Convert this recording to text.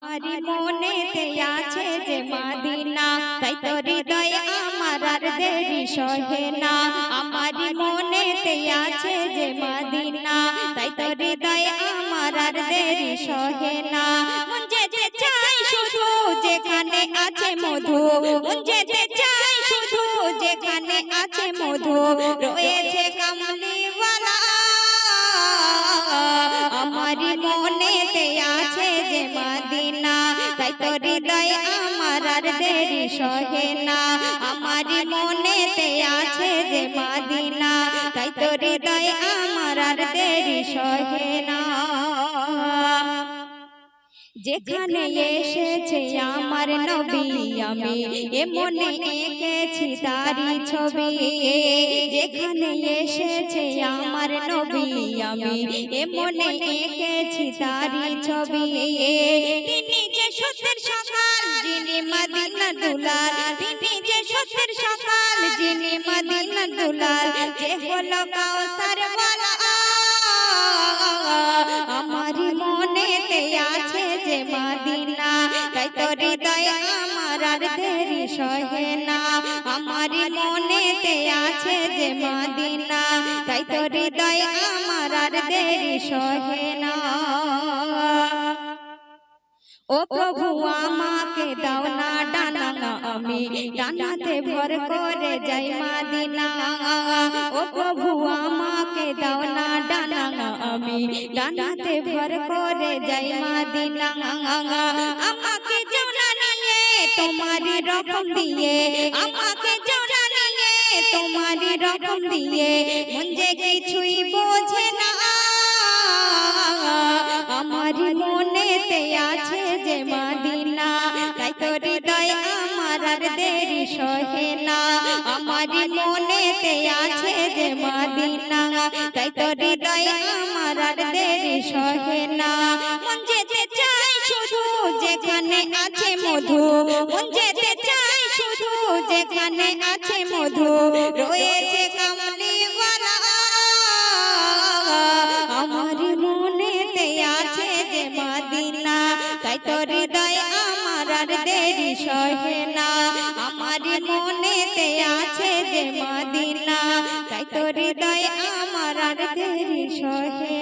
আমারি মনেতে আছে যে মদিনা, তাই তো হৃদয় আমার আর দেরি সহে না। আমারি মনেতে আছে যে মদিনা, তাই তো হৃদয় আমার আর দেরি সহে না। মন যেতে চাই শুধু যেখানে আছে মধু, মন যেতে চাই শুধু যেখানে আছে মধু, রয়েছে কামলিওয়ালা। আমারি মনেতে আছে যে মদিনা, তাই তো হৃদয় আমার আর দেরি সহে না। আমারি মনেতে আছে যে মদিনা, তাই তো হৃদয় আমার আর দেরি সহে না। যেখানে এসেছে আমার নবী আমি এমনে এঁকেছি তারি ছবি। যেখানে এসেছে আমার নবী আমি এমনে এঁকেছি তারি ছবি। তিনি যে সত্যের সকাল যিনি মদিনা দুলাল, তিনি যে সত্যের সকাল যিনি মদিনা দুলাল, যে হলো কাউসার ওয়ালা। আমারি মনেতে আছে যে মদিনা, তাই তো হৃদয় আমার আর দেরি সহে না। আমারি মনেতে আছে যে মদিনা, তাই তো হৃদয় আমার আর দেরি সহে না। ও প্রভু আমাকে দাও না ডানা, আমি ডানাতে ভর করে যাই মদিনা। ও প্রভু আমাকে দাও না ডানা, আমি ডানাতে ভর করে যাই মদিনা। আমাকে জোনা নিয়ে তোমারি রকম দিয়ে, আমাকে জোনা নিয়ে তোমারি রকম দিয়ে, মন যে কিছুই বোঝে না। আমারি মনেতে আছে যে মদিনা, তাই তো হৃদয় আমার আর দেরি সহে না। আমারি মনেতে আছে যে মদিনা, তাই তো হৃদয় আমার আর দেরি সহে না। মন যেতে চাই শুধু যেখানে আছে মধু, মন যেতে চাই শুধু যেখানে আছে মধু, রয়েছে কামলিওয়ালা। আমারি মনেতে আছে যে মদিনা, তাই তো হৃদয় আমার আর দেরি সহে না। আমারি মনেতে আছে যে মদিনা, তাই তো হৃদয় আমার আর দেরি সহে